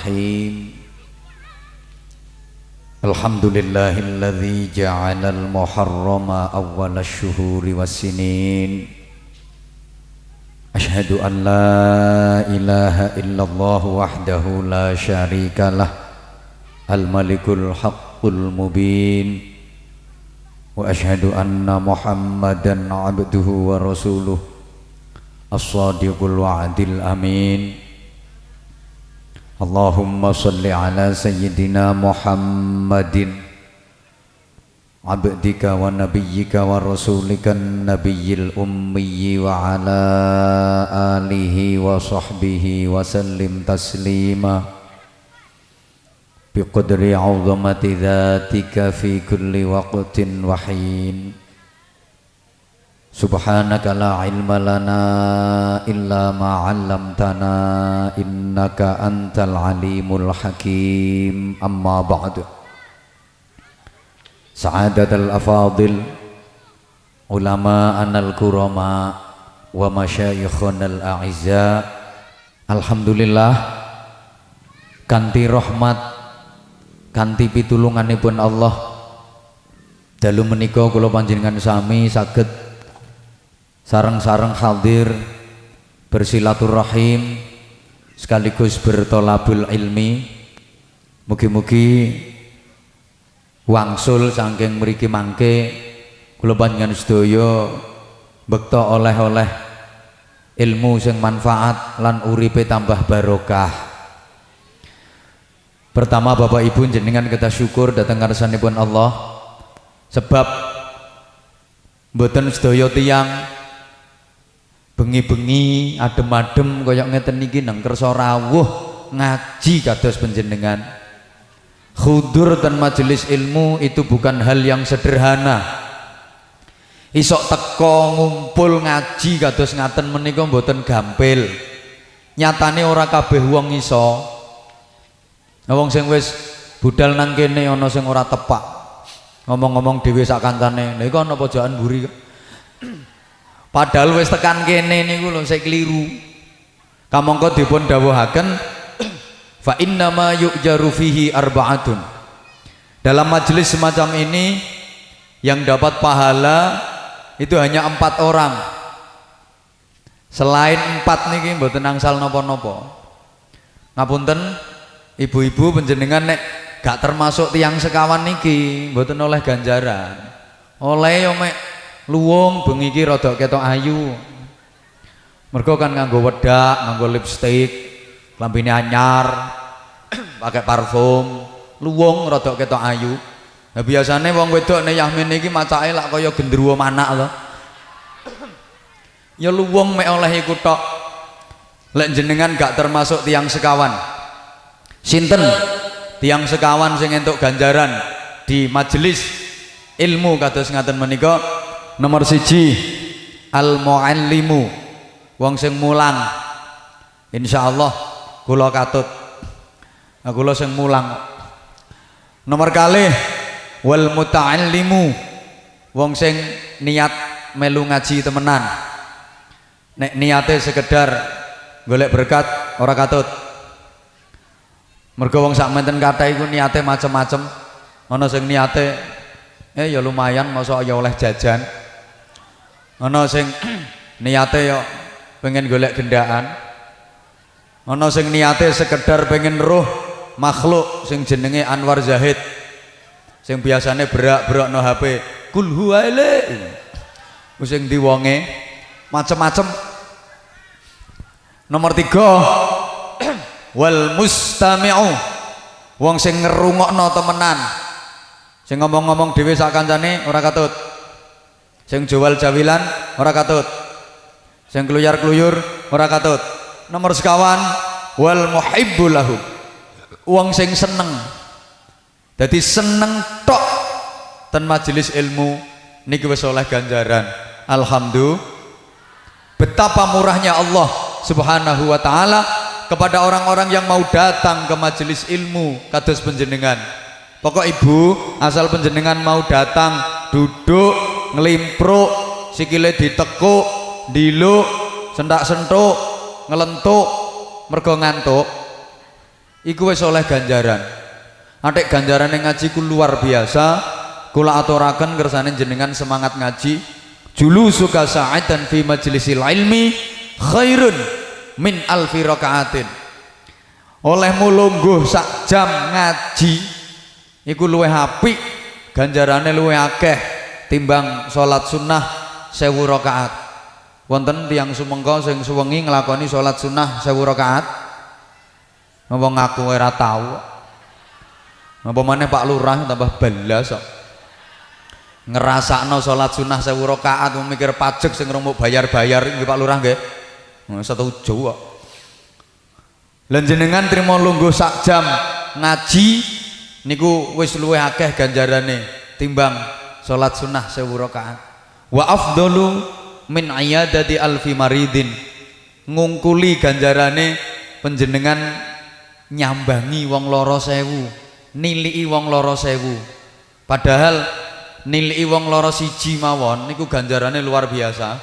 Bismillahirrahmanirrahim. Alhamdulillahilladzi ja'alal muharrama awwalash shuhuri wassinin. Asyhadu an la ilaha illallah wahdahu la syarikalah al-malikul haqqul mubin. Wa asyhadu anna Muhammadan abduhu wa rasuluh as-sadiqul wa'dil amin. Allahumma salli ala sayyidina Muhammadin abdika wa nabiyyika wa rasulika nabiyyil ummi wa ala alihi wa sahbihi wa sallim taslima biqadri 'azamati dzatika fi kulli waqtin wa hin. Subhanaka la ilma lana illa ma 'allamtana innaka antal alimul hakim. Amma ba'du. Sa'adatul afadil ulama anal kurama wa masyayikhunal a'izza. Alhamdulillah kanthi rahmat kanthi pitulunganipun Allah dalu menika kula panjenengan sami saged sareng-sareng hadir bersilaturahim sekaligus bertolabul ilmi. Mugi-mugi wangsul saking mriki mangke kula panjenengan sedaya bekta oleh-oleh ilmu sing manfaat lan uripe tambah barokah. Pertama Bapak Ibu jenengan kita syukur dateng ngarsanipun Allah sebab mboten sedaya tiyang bengi-bengi adem-adem koyok ngeten niki nang kersa rawuh ngaji kados panjenengan. Khudur dan majelis ilmu itu bukan hal yang sederhana. Isok teko ngumpul ngaji kados ngaten menika mboten gampil. Nyatane ora kabeh wong iso. Wong sing wis budal nang kene ana sing ora tepak. Ngomong-ngomong dhewe sak kancane, niku ana pojokan mburi kok. Padahal wis tekan kene niku lho sik kliru. Kamangka dipun dawuhaken fa inna ma yu'jaru fihi arba'atun. Dalam majelis semacam ini yang dapat pahala itu hanya 4 orang. Selain 4 niki mboten angsal napa-napa. Ngapunten ibu-ibu panjenengan nek gak termasuk tiyang sekawan niki mboten oleh ganjaran. Oleh yo mek luwung bengi iki rada ketok ayu. Mergo kan nganggo wedak, nganggo lipstik, klambine anyar, pakai parfum, luwung rada ketok ayu. Nah biasane wong wedok nek Yahmin iki macake lak kaya gendruwo manak lho. Ya luwung mek oleh iku tok. Lek jenengan gak termasuk tiang sekawan. Sinten tiang sekawan sing entuk ganjaran di majelis ilmu kados ngaten menika? Nomor 1 al-muallimu, wong sing mulang. Insyaallah kula katut. Kula sing mulang. Nomor 2 wal muta'allimu, wong sing niat melu ngaji temenan. Nek niate sekedar golek berkat ora katut. Mergo wong sak menten kathah iku niate macem-macem. Ana sing niate ya lumayan masa ya oleh jajan. Ana sing niate yo pengen golek gendaan. Ana sing niate sekedar pengen roh makhluk sing jenenge Anwar Zahid sing biasane berak-berak no HP kul huwaile sing diwonge macem-macem. Nomor 3 wal mustami'u, wong sing ngerungokno temenan, sing ngomong-ngomong dhewe sak kancane ora katut. Sing jual jawilan ora katut, sing kluyar-kluyur ora katut. Nomor 1 wal muhibbu lahu, wong sing seneng. Dadi seneng tok ten majelis ilmu niki wis oleh ganjaran. Alhamdulillah. Betapa murahnya Allah Subhanahu wa taala kepada orang-orang yang mau datang ke majelis ilmu kados panjenengan. Pokok ibu asal panjenengan mau datang duduk ngelimpruk sikile ditekuk diluk sentak sentuk ngelentuk mergo ngantuk iku wis oleh ganjaran. Atik ganjarane ngaji ku luar biasa. Kula aturaken kersane jenengan semangat ngaji. Julusuka sa'atan fi majlisil ilmi khairun min alfi rakaatin. Olehmu lungguh sak jam ngaji iku luwih apik, ganjarane luwih akeh timbang salat sunnah 1000 rakaat. Wonten tiyang sumengka sing suwengi nglakoni salat sunnah 1000 rakaat? Napa ngaku ora tau? Napa maneh Pak Lurah tambah belas kok. Ngerasakno salat sunnah 1000 rakaat mikir pajak sing rong bayar-bayar nggih Pak Lurah nggih. Setuju kok. Lan jenengan trimo lungguh sak jam ngaji niku wis luwih akeh ganjarane timbang salat sunnah 1000 rakaat. Wa afdalu min iyadati alfi maridin. Ngungkuli ganjarane panjenengan nyambangi wong lara 1000, niliki wong lara 1000. Padahal niliki wong lara siji mawon niku ganjarane luar biasa.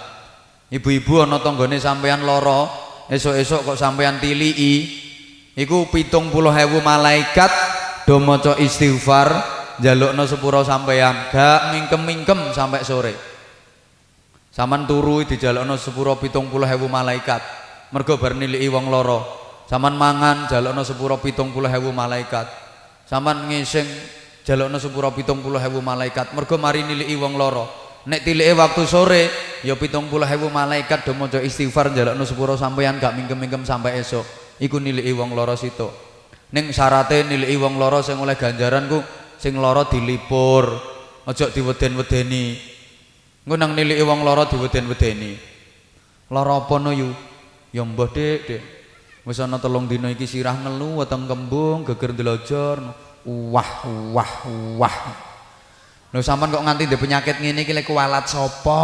Ibu-ibu ana tanggane sampean lara, esuk-esuk kok sampean tiliki, iku 70.000 malaikat do maca istighfar njalukna sepura sampean, gak mingkem-mingkem sampai sore. Saman turu dijalukna sepura 70.000 malaikat. Mergo bar niliki wong lara. Saman mangan jalukna sepura 70.000 malaikat. Saman ngising jalukna sepura 70.000 malaikat. Mergo mari niliki wong lara. Nek tilike waktu sore ya 70.000 malaikat do maca istighfar njalukna sepura sampean gak mingkem-mingkem sampai esuk. Iku niliki wong lara sitok. Ning syarate niliki wong lara sing oleh ganjaran ku sing lara dilipur, aja diweden-wedeni. Engko nang niliki wong lara diweden-wedeni. Lara apa no yu? Ya mbah Dik. Wis ana 3 dina iki sirah ngelu weteng kembung, geger ndelojor. Wah. Lho sampean kok nganti ndek penyakit ngene iki lek kualat sapa?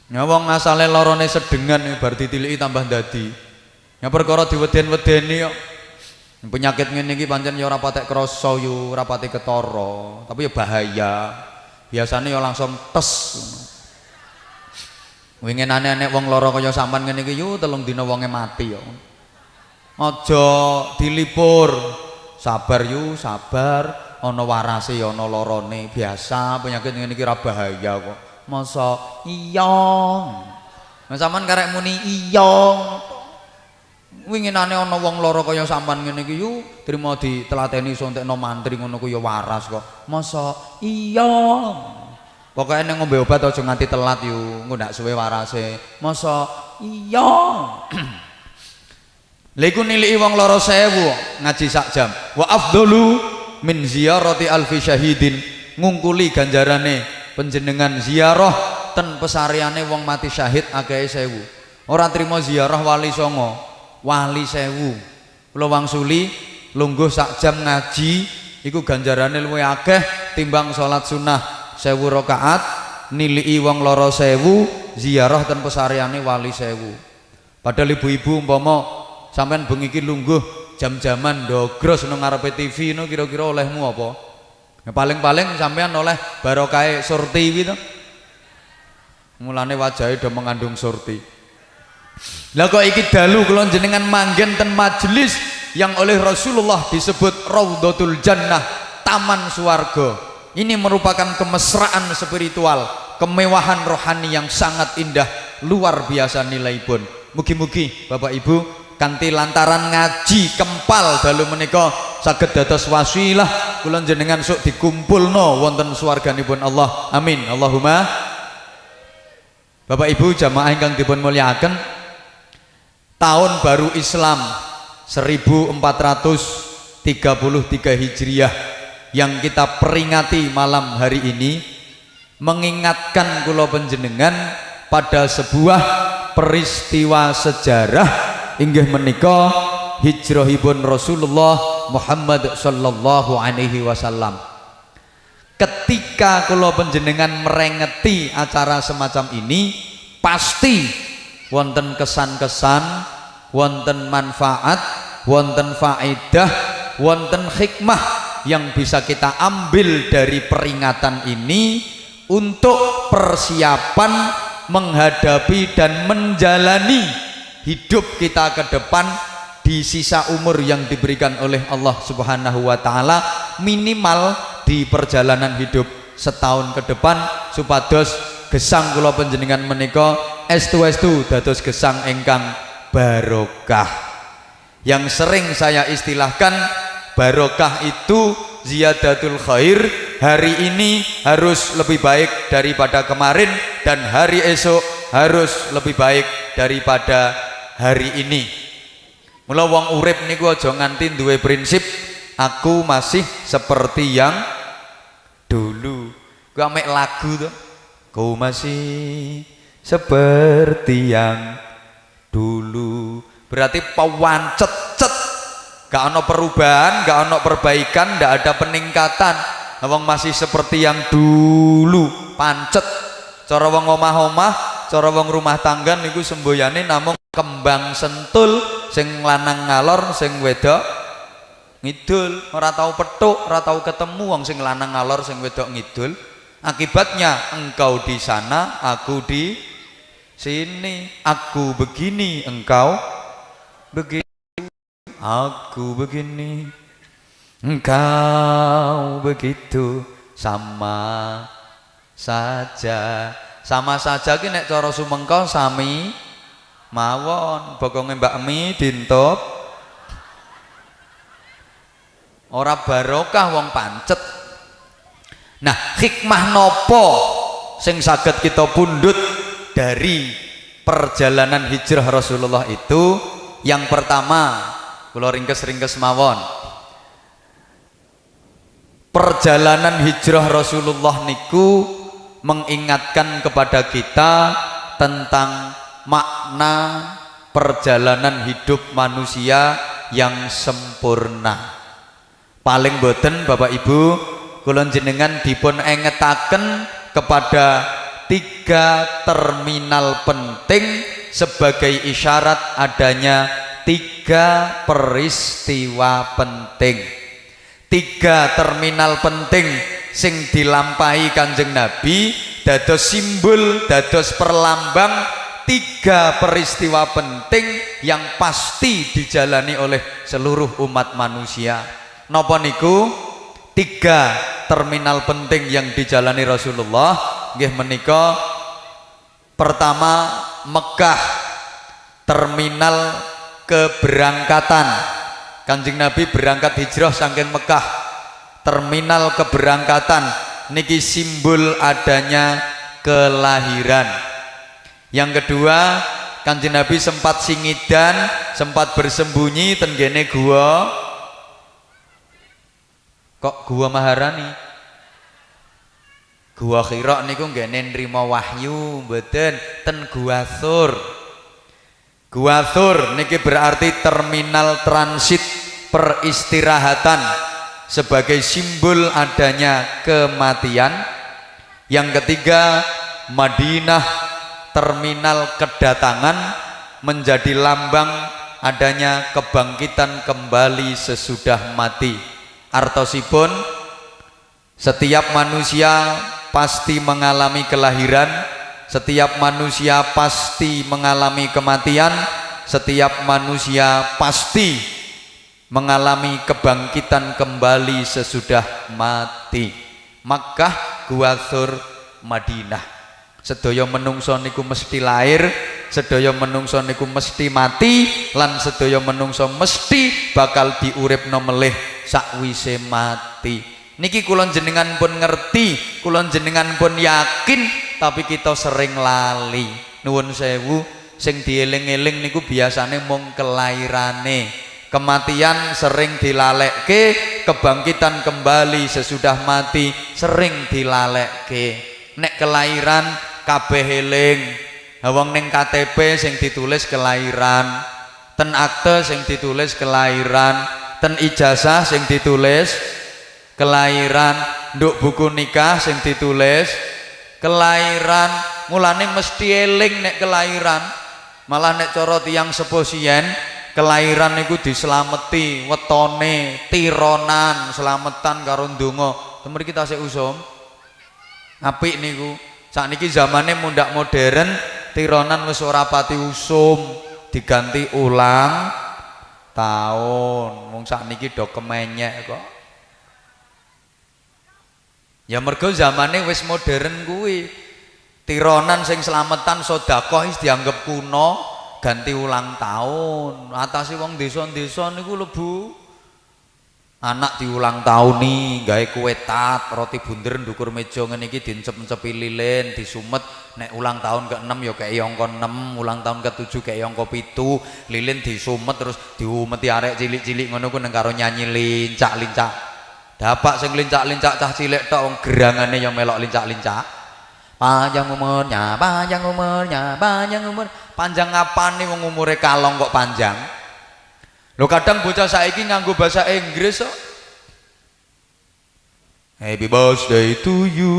Ya wong asale larane sedengan bar ditiliki tambah dadi. Ya perkara diweden-wedeni kok. Penyakit ngene iki pancen ya ora patek krasa yo, ora pati ketara, tapi ya bahaya. Biasane ya langsung tes. Winginane nek wong lara kaya sampean ngene iki yo 3 dina wonge mati yo. Aja dilipur. Sabar yo, sabar. Ana warase ya ana larane. Biasa penyakit ngene iki ora bahaya kok. Masa iya. Nah sampean karek muni iya. Winginane ana wong lara kaya sampean ngene iki yo trimo ditelateni suntikno mantri ngono ku ya waras kok. Masa iya. Pokoknya nek ngombe obat aja nganti telat yo, engko ndak suwe warase. Masa iya. Lha iku niliki wong lara 1000 ngaji sak jam. Wa afdalu min ziyarati alfi syahidin. Ngungkuli ganjarane panjenengan ziarah ten pesariane wong mati syahid akehe 1000. Ora trimo ziarah wali songo, wali 1000. Kula wangsuli lungguh sak jam ngaji iku ganjarane luwih akeh timbang salat sunnah 1000 rakaat, niliki wong lara 1000, ziarah ten pesariane wali 1000. Padahal ibu-ibu umpama sampean bengi iki lungguh jam-jaman ndogros nang ngarepe TV no kira-kira olehmu apa? Ya paling-paling sampean oleh barokah surti kuwi to. Mulane wajahe do mengandung surti. Lah kok iki dalu kula jenengan manggen ten majelis yang oleh Rasulullah disebut Raudhatul Jannah, taman swarga. Ini merupakan kemesraan spiritual, kemewahan rohani yang sangat indah, luar biasa nilai pun. Mugi-mugi Bapak Ibu kanthi lantaran ngaji kempal dalu menika saged dados wasilah kula jenengan sok dikumpulno wonten swarganipun Allah. Amin. Allahumma. Bapak Ibu jamaah ingkang dipun mulyakaken, tahun baru Islam 1433 Hijriah yang kita peringati malam hari ini mengingatkan kula panjenengan pada sebuah peristiwa sejarah inggih menika hijrahipun Rasulullah Muhammad sallallahu alaihi wasallam. Ketika kula panjenengan merengeti acara semacam ini pasti wonten kesan-kesan, wonten manfaat, wonten faedah, wonten hikmah yang bisa kita ambil dari peringatan ini untuk persiapan menghadapi dan menjalani hidup kita ke depan di sisa umur yang diberikan oleh Allah Subhanahu wa taala, minimal di perjalanan hidup setahun ke depan supados gesang kula panjenengan menika estu-estu dados gesang ingkang barokah. Yang sering saya istilahkan barokah itu ziyadatul khair. Hari ini harus lebih baik daripada kemarin, dan hari esok harus lebih baik daripada hari ini. Mula wong urip niku aja nganti duwe prinsip aku masih seperti yang dulu. Ku mek lagu tuh. Ku masih seperti yang dulu. Berarti pawancet-cet. Gak ono perubahan, gak ono perbaikan, gak ada peningkatan. Wong masih seperti yang dulu, pancet. Cara wong omah-omah, cara wong rumah tangga niku semboyane namung kembang sentul, sing lanang ngalor, sing wedok ngidul. Ora tau petuk, ora tau ketemu wong sing lanang ngalor, sing wedok ngidul. Akibatnya engkau di sana, aku di sini. Aku begini, engkau begini. Aku begini, engkau begitu, sama saja. Sama saja ki nek cara sumengko sami mawon. Bokonge Mbak Mi dintop ora barokah wong pancet. Nah, hikmah nopo sing saged kita pundhut dari perjalanan hijrah Rasulullah itu? Yang pertama, kula ringkes-ringkes mawon, perjalanan hijrah Rasulullah niku mengingatkan kepada kita tentang makna perjalanan hidup manusia yang sempurna. Paling boten Bapak Ibu kula jenengan dipun engetaken kepada 3 terminal penting sebagai isyarat adanya 3 peristiwa penting. 3 terminal penting sing dilampahi Kanjeng Nabi dados simbol, dados perlambang 3 peristiwa penting yang pasti dijalani oleh seluruh umat manusia. Napa niku? 3 terminal penting yang dijalani Rasulullah nggih menika. Pertama, Mekah, terminal keberangkatan. Kanjeng Nabi berangkat hijrah saking Mekah. Terminal keberangkatan niki simbol adanya kelahiran. Yang kedua, Kanjeng Nabi sempat singidan, sempat bersembunyi tenggene gua. Kok gua Maharani? Gua Hira niku nggene nrimo wahyu, mboten ten Gua Tsur. Gua Tsur niki berarti terminal transit peristirahatan sebagai simbol adanya kematian. Yang ketiga, Madinah, terminal kedatangan, menjadi lambang adanya kebangkitan kembali sesudah mati. Artosipun, setiap manusia pasti mengalami kelahiran, setiap manusia pasti mengalami kematian, setiap manusia pasti mengalami kebangkitan kembali sesudah mati. Makkah, Gua Tsur, Madinah. Sedaya menungso niku mesti lahir, sedaya menungso niku mesti mati, lan sedaya menungso mesti bakal diuripno melih sakwise mati. Niki kula jenengan pun ngerti, kula jenengan pun yakin, tapi kita sering lali. Nuwun sewu, sing dieling-eling niku biasane mung kelairane. Kematian sering dilalekke, kebangkitan kembali sesudah mati sering dilalekke. Nek kelahiran kabeh eling. Wong ning KTP sing ditulis kelahiran, ten akte sing ditulis kelahiran, ten ijazah sing ditulis kelahiran, nduk buku nikah sing ditulis kelahiran. Mulane mesti eling nek kelahiran. Malah nek cara tiyang sepuh siyen, kelahiran niku dislameti wetone tironan, selametan karo ndonga. Mriki tasih usum. Apik niku. Sakniki zamane mundak modern, tironan wis ora pati usum, diganti ulang tahun. Wong sakniki do kemenyek kok. Ya mergo zamane wis modern kuwi. Tironan sing slametan sedekah wis dianggap kuno, ganti ulang tahun. Atase wong desa-desa niku lho Bu. Anak diulang tahun nih, gawe kue tat, roti bunder ndukur meja ngene iki diencep-encepi lilin, disumet. Nek ulang tahun ke-6 ya kayak angka 6, ulang tahun ke-7 kayak angka 7, lilin disumet terus diumeti arek cilik-cilik ngono ku neng karo nyanyi lincak-lincak. Dapak sing lincak-lincak cah cilik tok wong gerangane yang melok lincak-lincak. Panjang umurnya, panjang umurnya, panjang umur. Panjang apane wong umure kalong kok panjang? Lho kadang bocah saiki nganggo bahasa Inggris kok. Happy birthday to you,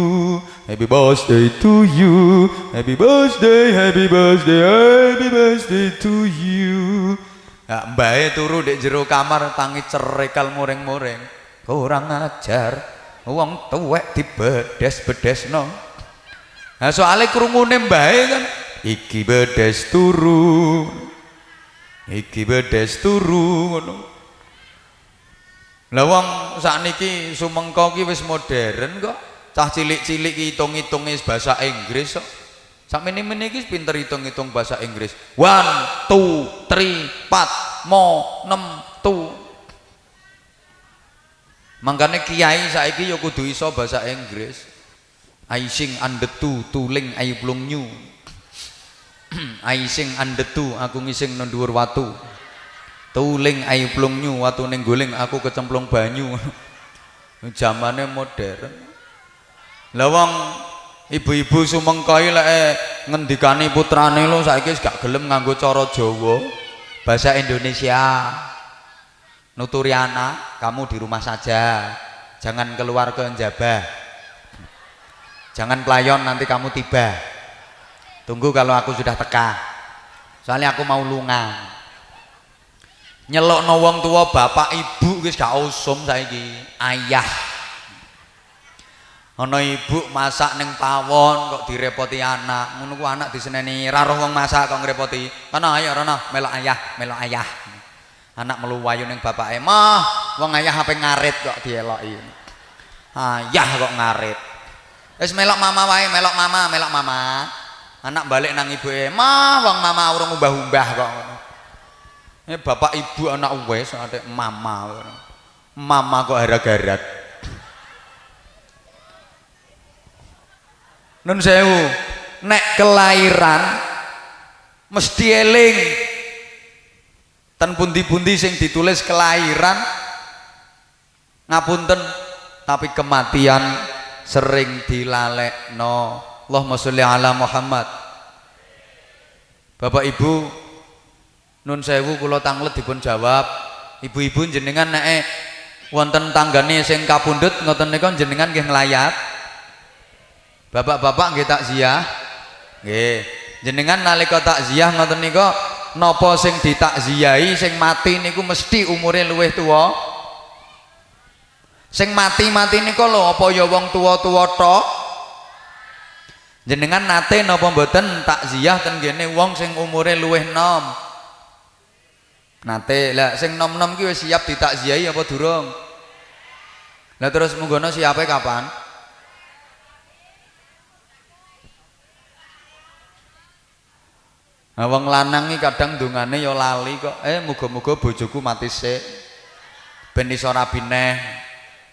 happy birthday to you, happy birthday, happy birthday, happy birthday to you. Ya mbae turu dek jero kamar tangi cerekal muring-muring. Kurang ajar, wong tuwek dibedes-bedesno. Nah soalnya krungune mbae kan iki bedes turu. Iki bedes turu ngono. Lah wong sakniki sumengko ki wis modern kok. Cah cilik-cilik ki hitung-hitunge bahasa Inggris kok. Sakmene-mene iki pinter hitung-hitung bahasa Inggris. 1 2 3 4 mo 6 tu. Mangkane kiai saiki ya kudu iso bahasa Inggris. I sing under tuling I plung new. I sing andetu aku ngising nang dhuwur watu. Tuling ayu plung nyu watu ning guling aku kecemplung banyu. Zamane modern. Lah wong ibu-ibu sumengko iki lek ngendikani putrane lho saiki wis gak gelem nganggo cara Jawa, bahasa Indonesia. Nuturi anak, kamu di rumah saja. Jangan keluar ke njabah. Jangan pelayon nanti kamu tiba. Tunggu kalau aku sudah teka. Soalnya aku mau lunga. Nyelokno wong tua bapak ibu wis gak usum saiki. Ayah. Ana ibu masak ning pawon kok direpoti anak. Ngono ku anak diseneni ra roh wong masak kok ngrepoti. Kana ayo rono melok ayah, melok ayah. Anak meluwayu ning bapake. Mah, wong ayah ape ngarit kok dieloki. Ayah kok ngarit. Wis melok mama wae, melok mama, melok mama. Anak balik nang ibuke, mah wong mama urung umbah-umbah kok ngono. Bapak ibu anak wis adek mama. Mama kok harag-harag. Nun sewu, nek kelahiran mesti eling. Ten pundi-pundi sing ditulis kelahiran ngapunten, tapi kematian sering dilalekno. Allahumma sholli ala Muhammad. Bapak Ibu nun sewu kula tanglet dipun jawab. Ibu-ibu jenengan nek wonten tanggane sing kapundhut ngoten nika jenengan nggih nglayat. Bapak-bapak nggih takziah. Nggih. Jenengan nalika takziah ngoten nika napa sing ditakziahi sing mati niku mesti umure luwih tuwa. Sing mati-mati nika lho apa ya wong tuwa-tuwa tok? Jenengan nate napa mboten takziah ten kene wong sing umure luwih nom. Nate lah sing nom-nom ki wis siap ditakziahi apa durung? Lah terus munggono siape kapan? Nah, wong lanang iki kadang dungane ya lali kok. Muga-muga bojoku mati sik. Ben iso rabi neh.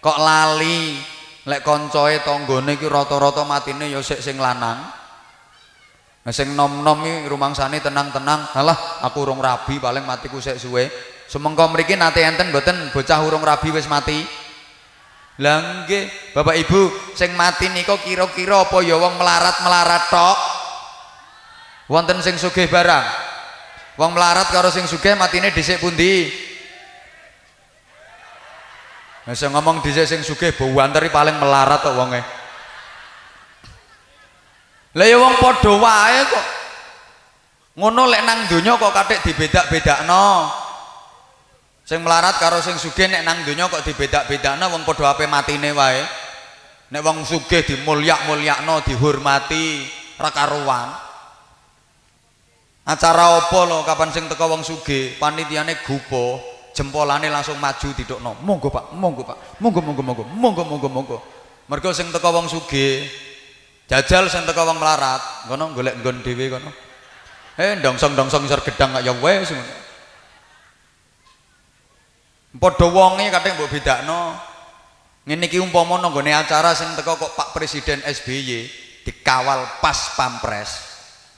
Kok lali? Lek koncoe tanggane iki rata-rata matine ya sik sing lanang. Nah sing nom-nom iki rumangsane tenang-tenang. Halah, aku urung rabi paling matiku sik suwe. Semengko mriki nate enten mboten bocah urung rabi wis mati? Lah nggih, Bapak Ibu, sing mati nika kira-kira apa ya wong melarat-melarat tok? Wonten sing sugih barang. Wong melarat karo sing sugih matine dhisik pundi? Nah, saya ngomong dhisik sing sugih bawanteri paling melarat kok wonge. Lah ya wong padha wae kok. Ngono lek nang donya kok kathik dibedak-bedakno. Sing melarat karo sing sugih nek nang donya kok dibedak-bedakno wong padha ape matine wae. Nek wong sugih dimulyak-mulyakno, dihormati, ra karuan. Acara apa lho kapan sing teko wong sugih, panitiane gupo. jempolane langsung maju didokno. Monggo Pak, monggo Pak. Monggo monggo monggo. Monggo monggo monggo. Mergo sing teko wong sugih, jajal sing teko wong melarat, kono golek nggon dhewe kono. Ndongsong-ndongsong isor gedang kaya wis ngono. Padha wonge kathik mbok bedakno. Ngene iki umpama nggone acara sing teko kok Pak Presiden SBY dikawal pas pampres.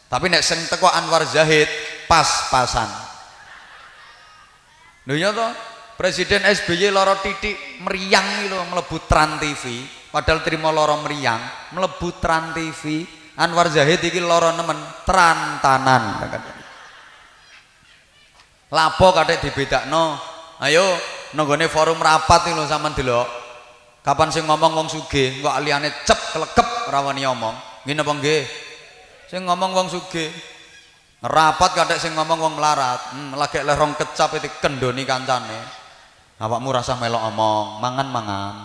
Tapi nek sing teko Anwar Zahid pas-pasan. Lho ya to, Presiden SBY lara titik meriang iki lho mlebu Trans TV, padahal trimo lara meriang, mlebu Trans TV. Anwar Zahid iki lara nemen trantanan. Lapo kathik dibedakno. Ayo nanggone forum rapat iki lho sampean delok. Kapan sing ngomong wong sugih, kok liyane cep klegep ora wani omong. Nggih napa nggih? Sing ngomong wong sugih. Rapat kathik sing ngomong wong melarat. Lagi leh rong kecap iki kendoni kancane. Awakmu rasa melok omong, mangan-mangan.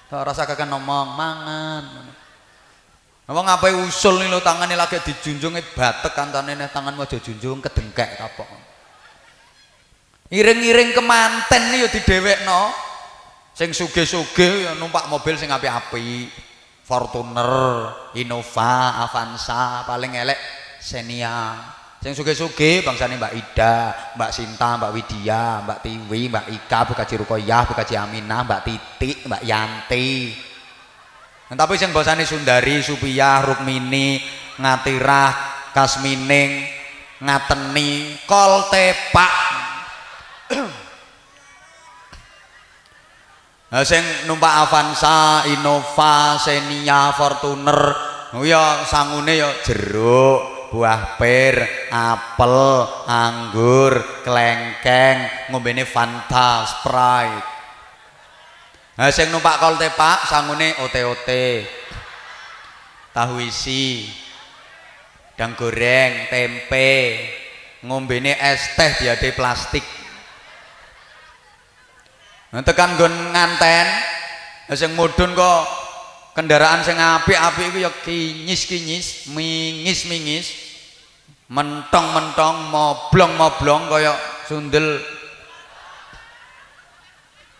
Tak rasa kakek ngomong, mangan. Wong ngapain usul nih lo tangannya lagi dijunjungnya batek kancane nih tanganmu aja junjung kedengkek kapok. Iring-iring kemanten nih yo didewekno. Sing sugih-sugih ya numpak mobil sing api-api. Fortuner, Innova, Avanza, paling elek Xenia. Sing sugih-sugih bangsane Mbak Ida, Mbak Sinta, Mbak Widya, Mbak Tiwi, Mbak Ika, Bu Kaji Rukoyah, Bu Kaji Aminah, Mbak Titik, Mbak Yanti. Tapi sing basane Sundari, Supiyah, Rukmini, Ngatirah, Kasmining, Ngateni, Koltepak. Nah, sing numpak Avanza, Innova, Xenia, Fortuner, ya sangune ya jeruk, buah pir, apel, anggur, klengkeng, ngombene Fanta, Sprite. Nah, sing numpak Koltepak sangune ote-ote, tahu isi, dang goreng, tempe, ngombene es teh diade plastik. Nah, tekan nggon nganten, sing mudhun kok kendaraan sing apik-apik iku ya kinyis-kinyis, mingis-mingis, mentong-mentong, moblong-moblong kaya sundel.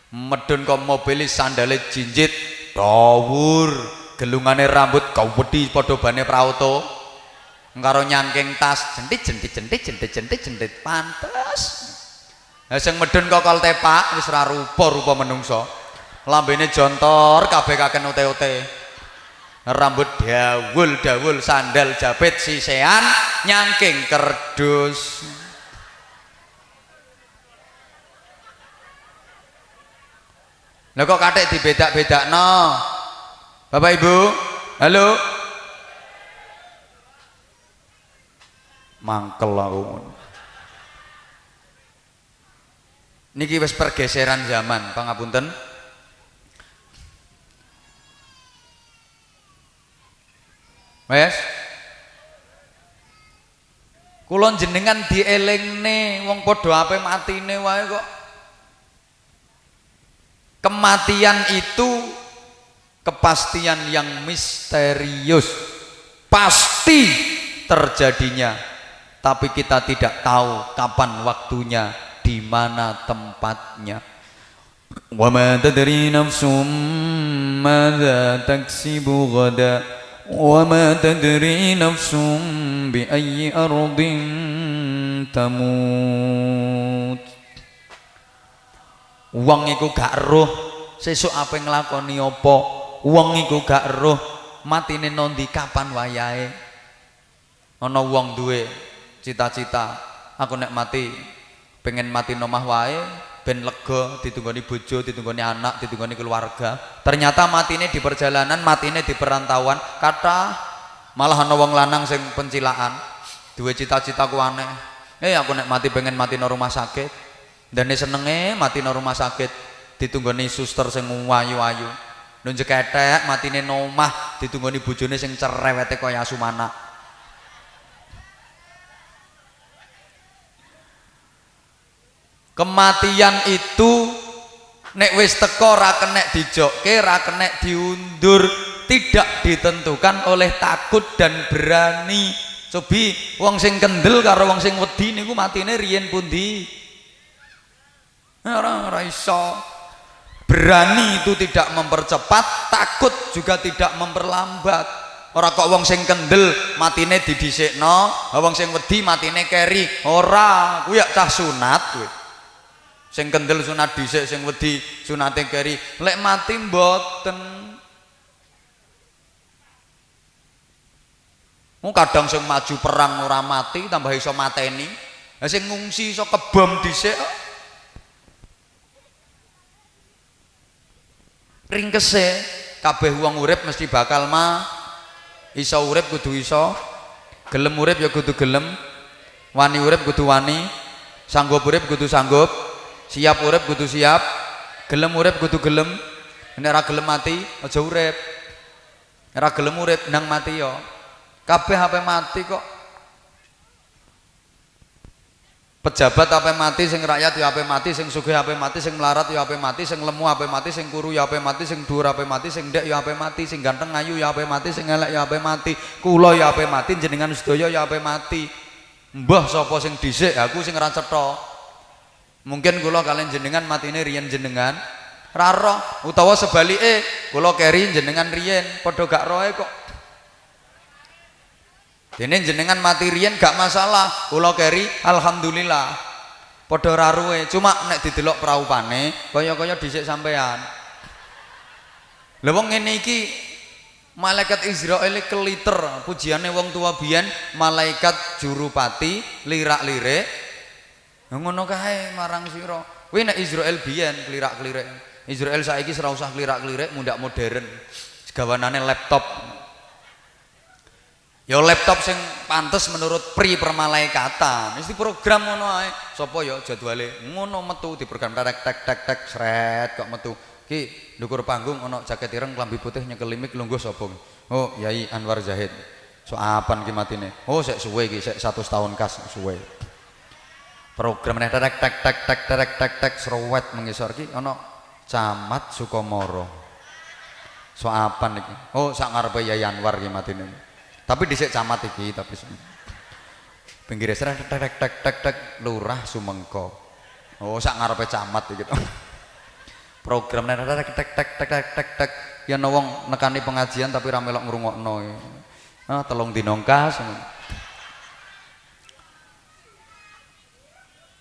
Medun kok mobil sandale jinjit, dawur, gelungane rambut kawedi padha bane prauto. Karo nyangking tas, jentit pantes. Lah sing medun kok Koltepak wis ora rupa-rupa menungso. Lambene jontor kabeh kaken ote-ote. Rambut dawul, sandal jabit sisean, nyangking kerdus. Lah kok kathik dibedak-bedakno. Bapak Ibu, halo. Mangkel aku. Niki wis pergeseran zaman, pangapunten. Wes. Kula jenengan dielingne wong padha ape matine wae kok. Kematian itu kepastian yang misterius. Pasti terjadinya, tapi kita tidak tahu kapan waktunya, di mana tempatnya. Wa ma tadri nafsum madza taksibu ghada wa ma tadri nafsum bi ayyi ardin tamut. Wong iku gak roh sesuk apa nglakoni apa, wong iku gak roh matine nondi kapan wayahe. Ana wong duwe cita-cita, aku nek mati pengen mati nomah wae ben lega, ditunggoni bojo, ditunggoni anak, ditunggoni keluarga. Ternyata matine di perjalanan, matine di perantauan. Kata malah ana wong lanang sing pencilaan duwe cita-cita ku aneh. Aku nek mati pengen mati nang rumah sakit. Dene senenge mati nang rumah sakit, ditunggoni suster sing ayu-ayu. Nunjuk ketek matine nomah, ditunggoni bojone sing cerewete kaya Asumana. Kematian itu nek wis teko ora kenek dijokke, ora kenek diundur, tidak ditentukan oleh takut dan berani. Cobi wong sing kendel karo wong sing wedi niku matine riyen pundi? Ora iso. Berani itu tidak mempercepat, takut juga tidak memperlambat. Ora kok wong sing kendel matine didhisikno, wong sing wedi matine keri. Ora, kuwi ya cah sunat kuwi. Sing kendel sunat dhisik, sing wedi sunate keri. Lek mati mboten. Kadang sing maju perang ora mati tambah iso mateni. Lah sing ngungsi iso kebom dhisik. Ringkese kabeh wong urip mesti bakal iso urip kudu iso, gelem urip ya kudu gelem, wani urip kudu wani, sanggup urip kudu sanggup, siap urip kudu siap, gelem urip kudu gelem. Nek ora gelem mati aja urip. Ora gelem urip nang mati yo. Kabeh ape mati kok. Pejabat ape mati, sing rakyat ya ape mati, sing sugih ape mati, sing melarat ya ape mati, sing lemu ape mati, sing kuru ya ape mati, sing dhuwur ape mati, sing ndek ya ape mati, sing ganteng ayu ya ape mati, sing elek ya ape mati, kula ya ape mati, jenengan sedaya ya ape mati. Mbah sapa sing dhisik, aku sing ora cetha. Mungkin kula kalian jenengan matine riyen jenengan ra roh, utawa sebalike kula keri jenengan riyen padha gak roe kok. Dene jenengan mati riyen gak masalah, kula keri alhamdulillah. Padha raruwe, cuma nek didelok praupane kaya-kaya dhisik sampean. Lha wong ngene iki malaikat Israil keliter, pujiane wong tua biyen malaikat jurupati lirak-lirik. Ngono kae marang sira. Kuwi nek Israil biyen klirak-klirik. Israil saiki ora usah klirak-klirik, mundak modern. Segawanane laptop. Ya laptop sing pantes menurut pri permalaikatan. Mesti program ngono ae. Sapa ya jadwale ngono metu diprogram tek tek tek tek sret kok metu. Ki ndukur panggung ana jaket ireng klambi putih nyekel limik lungguh sapa? Oh, Yai Anwar Zahid. So apan ki matine? Oh, sik suwe iki, sik 100 tahun kas suwe. Program tek tek tek tek tek tek tek tek srowet mengisor ki ana Camat Sukomoro. So apan iki? Oh, sak ngarepe Yai Anwar ki matine. Tapi dhisik camat iki tapi pinggire tek tek tek tek tek lurah Sumengko. Oh sak ngarepe camat iki to. Program tek tek tek tek tek tek tek yen wong nekani pengajian tapi ra melok ngrungokno. Ah 3 dina kas.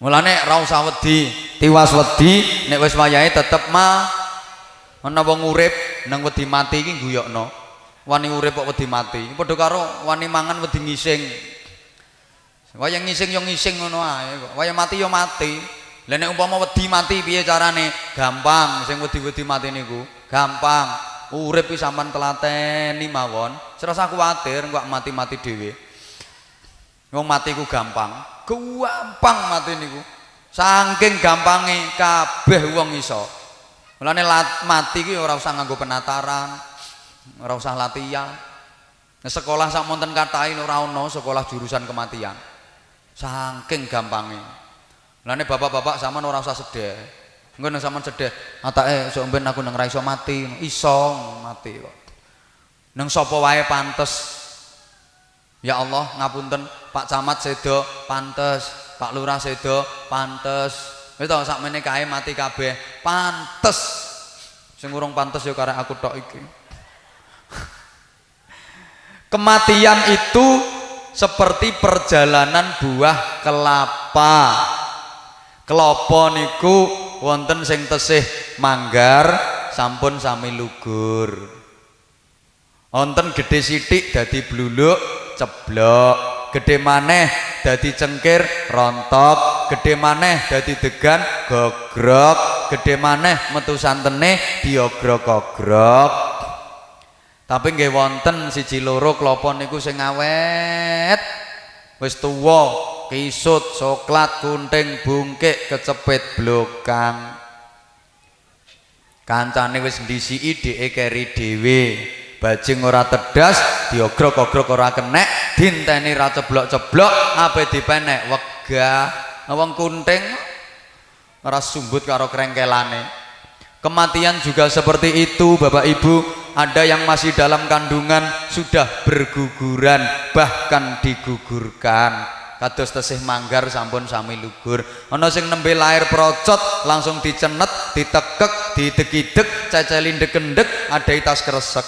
Mulane ra usah wedi, tiwas wedi nek wis wayahe tetep ana wong urip nang wedi mati iki guyokno. Wani urip kok wedi mati padha karo wani mangan wedi ngising. Wayang ngising yo ngising ngono ae kok. Wayang mati yo mati. Lah nek umpama wedi mati piye carane? Gampang, sing wedi-wedi mati niku gampang. Urip iki sampean telateni mawon. Ora usah kuwatir kok mati-mati dhewe. Wong mati ku gampang. Gampang mati niku. Saking gampange kabeh wong iso. Mulane mati ki ora usah nganggo penataran. Ora usah latihan. Nah, sekolah sak monten kathah ora ana sekolah jurusan kematian. Saking gampange. Lane bapak-bapak sampean ora usah sedih. Engko nek sampean sedih, atake sok ben aku nang ra iso mati. Iso mati kok. Nang sapa wae pantes. Ya Allah, ngapunten Pak Camat sedo pantes, Pak Lurah sedo pantes. Wis to sakmene kae mati kabeh pantes. Sing urung pantes ya karek aku tok iki. Kematian itu seperti perjalanan buah kelapa. Kelapa niku wonten sing tesih manggar sampun sami lugur. Wonten gedhe sithik dadi bluluk ceblok, gedhe maneh dadi cengkir rontok, gedhe maneh dadi degan gogrok, gedhe maneh metu santene diogrok-ogrok. Tapi nggih wonten siji loro klapa niku sing awet. Wis tuwa, kisut, coklat, kunting, bungkik, kecepit blokang. Kancane wis ndisiki dheke keri dhewe. Bajing ora tedas, diogrok-ogrok ora kenek, dinteni ra ceblok-ceblok, ape dipenek wegah. Wong kunting ora sumbut karo krengkelane. Kematian juga seperti itu Bapak Ibu. Ada yang masih dalam kandungan sudah berguguran, bahkan digugurkan. kados tesih manggar sampun sami lugur. Ana sing nembe lair procot langsung dicenet, ditekek, dideg-ideg, ceceli ndek-ndek, adai tas kresek.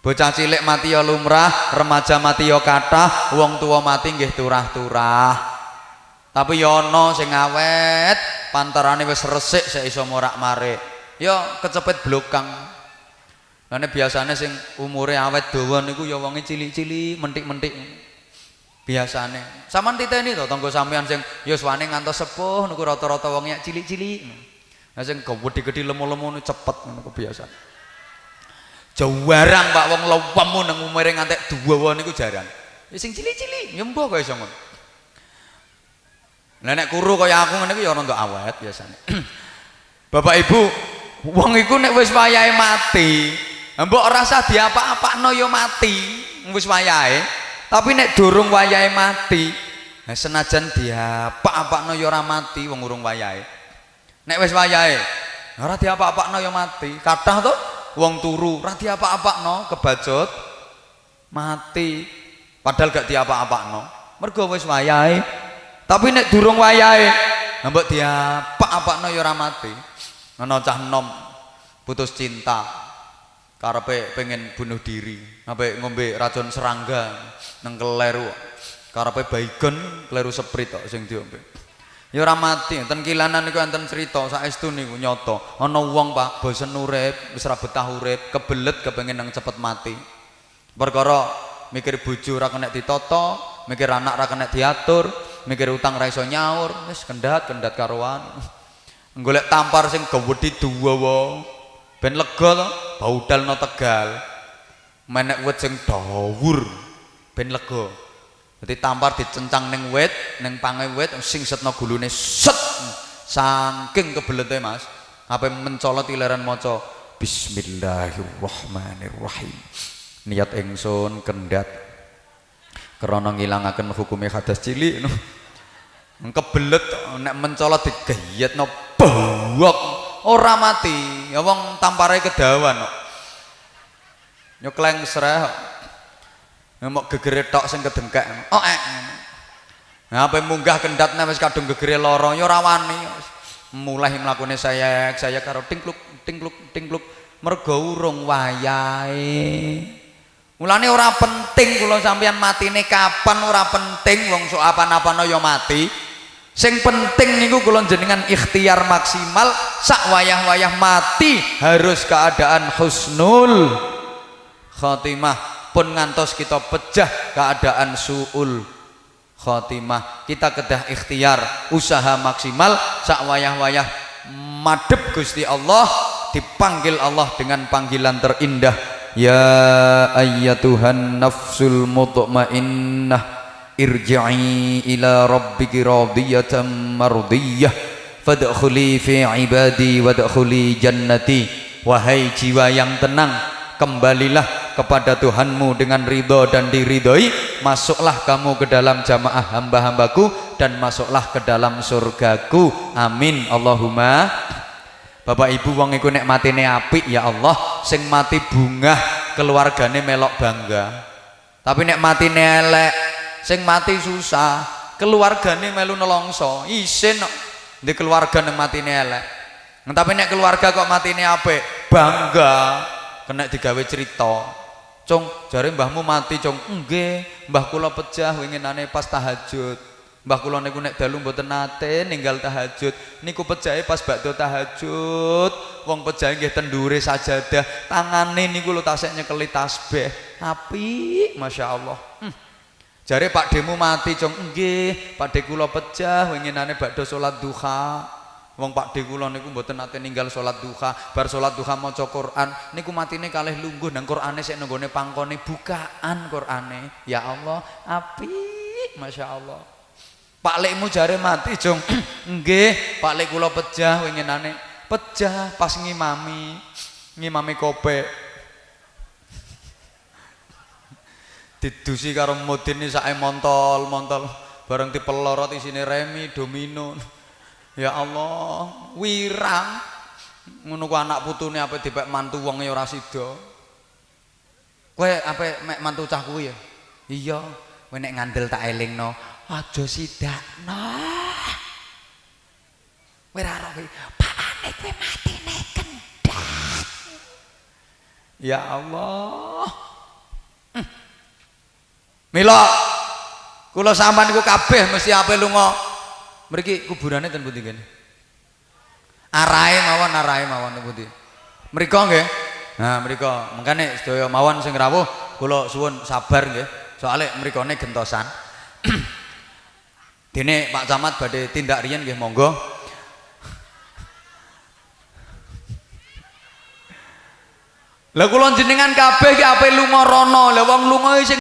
Bocah cilik mati ya lumrah, remaja mati ya kathah, wong tua mati nggih turah-turah. Tapi ya ana sing awet, pantarane wis resik sik iso morak-marik. Ya kecepet blokang. Lane biasane sing umure awet dawa niku ya wonge cilik-cilik, mentik-mentik. Biasane. Saman titeni to tangga sampean sing ya suwane ngantos sepuh niku rata-rata wonge cilik-cilik. Lah sing gedhe-gedhe lemu-lemu niku cepet niku biasa. Jarang Pak wong lemu nang umure ngantek dawa niku jarang. Ya sing cilik-cilik ya mbah kaya iso ngono. Lah nek kuru kaya aku ngene iki ya rada awet biasane. Bapak Ibu, wong iku nek wis wayahe mati, mbok rasa diapa-apakno ya mati, wis wayahe. Tapi nek durung wayahe mati, senajan diapa-apakno ya ora mati wong urung wayahe. Nek wis wayahe, ora diapa-apakno ya mati. Kathah to wong turu, ora diapa-apakno kebacut mati. Padahal gak diapa-apakno, mergo wis wayahe. Tapi nek durung wayahe, mbok diapa-apakno ya ora mati. Ana cah enom putus cinta, karepe pengen bunuh diri, sampai ngombe racun serangga nang kleru, karepe baygon kleru seprit tok sing diombe. Ya ora mati, ten kilanan niku enten crita saestu niku nyata. Ana wong Pak bosen urip, wis ora betah urip, kebelet kepengin nang cepet mati. Perkara mikir bojo ora kena ditata, mikir anak ora kena diatur, mikir utang ra iso nyaur, wis kendhat-kendhat karuan. Golek tampar sing gawedhi dawa ben lega to, baudalno Tegal. Menek wit sing dhawur ben lega. Dadi tampar dicencang ning wit, ning pange wit sing setno gulune set. Saking kebelete Mas, ape mencolot ileran maca Bismillahirrahmanirrahim. Niat ingsun kendhat krana ngilangaken hukume hadas cilik. Kebelet nek mencolot digayetno bawok ora mati ya wong tampare kedawan kok nyokleng sreh mok gegere tok sing kedengkek nah ape munggah kendhatne wis kadung gegere lara ya ora wani mulai mlakune saya karo tingkluk mergo urung wayahe. Mulane ora penting kula sampeyan matine kapan ora penting wong sok apa-apano ya mati. Sing penting niku kula jenengan ikhtiar maksimal sak wayah-wayah mati harus keadaan husnul khotimah pun ngantos kita pecah keadaan suul khotimah. Kita kedah ikhtiar usaha maksimal sak wayah-wayah madhep Gusti Allah, dipanggil Allah dengan panggilan terindah, ya ayyatuhan nafsul mutmainnah irji'i ila rabbiki radiyatan mardiyah fadkhuli fi ibadi wadkhuli jannati. Wahai jiwa yang tenang, kembalilah kepada Tuhanmu dengan ridho dan diridhoi, masuklah kamu ke dalam jamaah hamba-hambaku dan masuklah ke dalam surgaku. Amin Allahumma. Bapak Ibu, wong iku nek matine apik ya Allah, sing mati bungah keluargane melok bangga. Tapi nek matine elek, sing mati susah, keluargane melu nelongso. Isin di keluarga nang matine elek. Tapi nek keluarga kok matine apik, bangga. Kena digawe cerita. Cung, jare mbahmu mati, Cung. Nggih, mbah kula pejah winginane pas tahajud. Mbah kula niku nek dalu mboten nate ninggal tahajud. Niku pejahe pas bakdo tahajud. Wong pejahe nggih tendure sajadah, tangane niku lho tasik nyekeli tasbih. Apik, masyaallah. Jare Pak Demu mati, Cung. Nggih, Pak De kula pejah winginane bakdo salat duha. Wong Pak De kula niku mboten nate ninggal salat duha. Bar salat duha maca Quran, niku matine kalih lungguh nang Qurane sik nenggone pangkone bukaan Qurane. Ya Allah, apik, masyaallah. Pak Lekmu jare mati, Jong. Nggih, Pak Lek kula pejah winginane. Pejah pas ngimami kopek. Didusi karo mudine sake montol-montol. Bareng dipelorot isine remi, domino. Ya Allah, wirang. Ngono ku anak putune ape dipek mantu wong ya ora sida. Kowe ape mek mantu cah kuwi ya? Iya. Kowe nek ngandel tak elingno, aja sidakno. Kowe ora roh pakane kowe matine kendhat. Ya Allah. Mila kula sampean niku kabeh mesti ape lunga. Mriki kuburane ten pundi kene? Arahe mawon ten pundi? Mriko nggih. Nah, mriko. Mengkane sedaya mawon sing rawuh kula suwun sabar nggih. Soale mrikone gentosan. Dene Pak Camat badhe tindak riyen nggih monggo. Lah kula jenengan kabeh ki ape lunga rono. Lah wong lunga sing